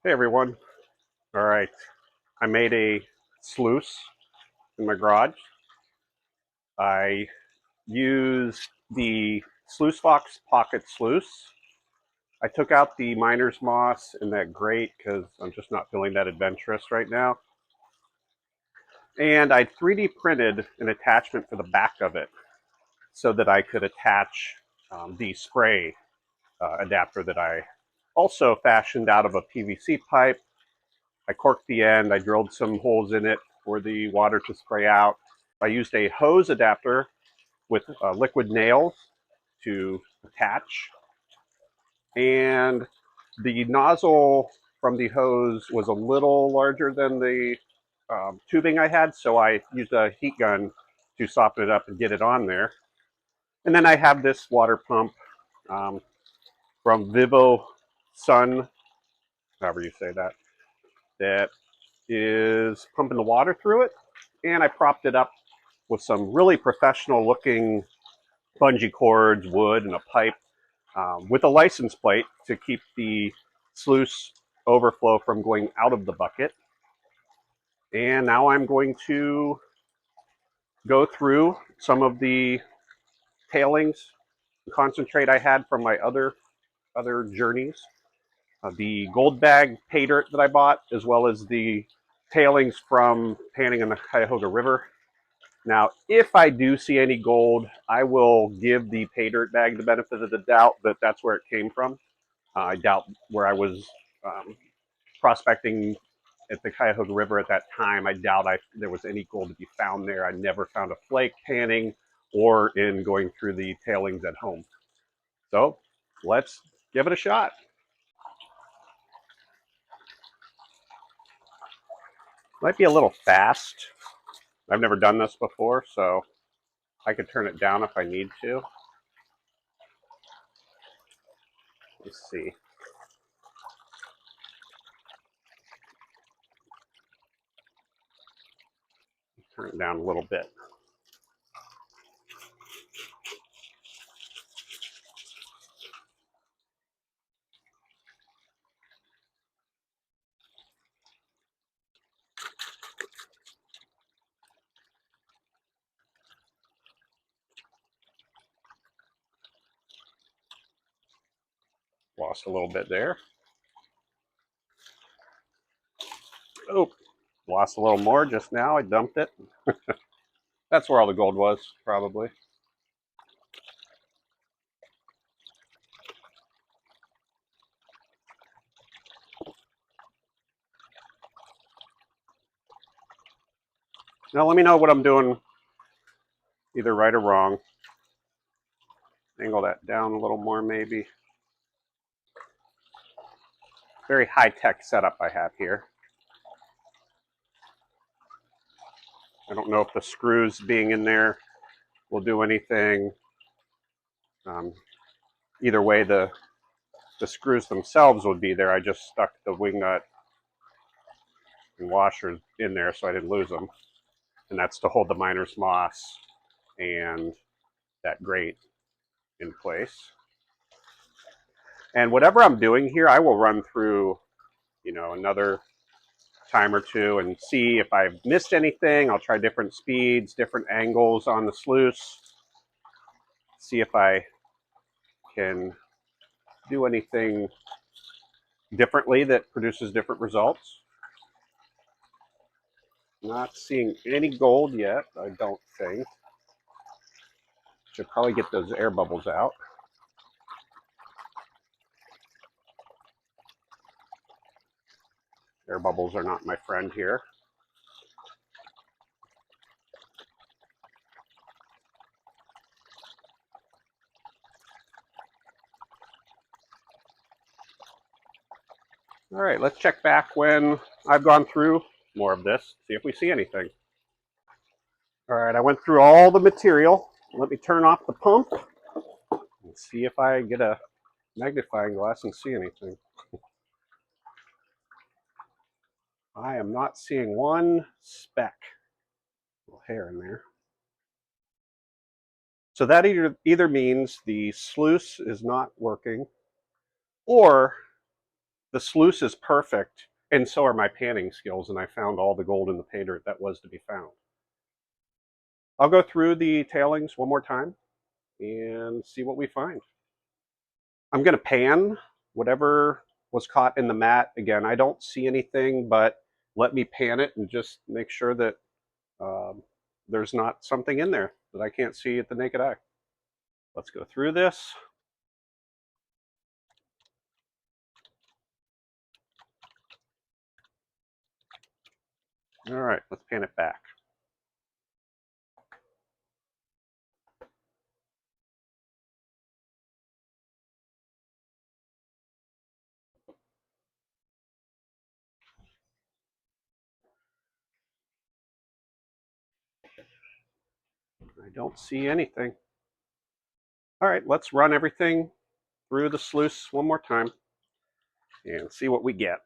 Hey everyone. All right. I made a sluice in my garage. I used the Sluice Fox Pocket Sluice. I took out the miner's moss in that grate because I'm just not feeling that adventurous right now. And I 3D printed an attachment for the back of it so that I could attach the spray adapter that I also fashioned out of a PVC pipe. I corked the end, I drilled some holes in it for the water to spray out. I used a hose adapter with liquid nails to attach, and the nozzle from the hose was a little larger than the tubing I had, so I used a heat gun to soften it up and get it on there. And then I have this water pump um, from Vivo Sun, however you say that, that is pumping the water through it. And I propped it up with some really professional looking bungee cords, wood, and a pipe with a license plate to keep the sluice overflow from going out of the bucket. And now I'm going to go through some of the tailings concentrate I had from my other journeys. The gold bag pay dirt that I bought, as well as the tailings from panning in the Cuyahoga River. Now, if I do see any gold, I will give the pay dirt bag the benefit of the doubt that that's where it came from. I doubt where I was prospecting at the Cuyahoga River at that time. I doubt there was any gold to be found there. I never found a flake panning or in going through the tailings at home. So let's give it a shot. Might be a little fast. I've never done this before, so I could turn it down if I need to. Let's see. Turn it down a little bit. Lost a little bit there. Oh, lost a little more just now. I dumped it. That's where all the gold was, probably. Now let me know what I'm doing, either right or wrong. Angle that down a little more, maybe. Very high-tech setup I have here. I don't know if the screws being in there will do anything. Either way, the screws themselves would be there. I just stuck the wing nut and washers in there so I didn't lose them. And that's to hold the miner's moss and that grate in place. And whatever I'm doing here, I will run through, another time or two and see if I've missed anything. I'll try different speeds, different angles on the sluice, see if I can do anything differently that produces different results. Not seeing any gold yet, I don't think. Should probably get those air bubbles out. Air bubbles are not my friend here. All right, let's check back when I've gone through more of this, see if we see anything. All right, I went through all the material. Let me turn off the pump and see if I get a magnifying glass and see anything. I am not seeing one speck. A little hair in there. So that either means the sluice is not working, or The sluice is perfect, and so are my panning skills, and I found all the gold in the pay dirt that was to be found. I'll go through the tailings one more time and see what we find. I'm going to pan whatever was caught in the mat. Again, I don't see anything, but let me pan it and just make sure that there's not something in there that I can't see at the naked eye. Let's go through this. All right, let's pan it back. I don't see anything. All right, let's run everything through the sluice one more time and see what we get.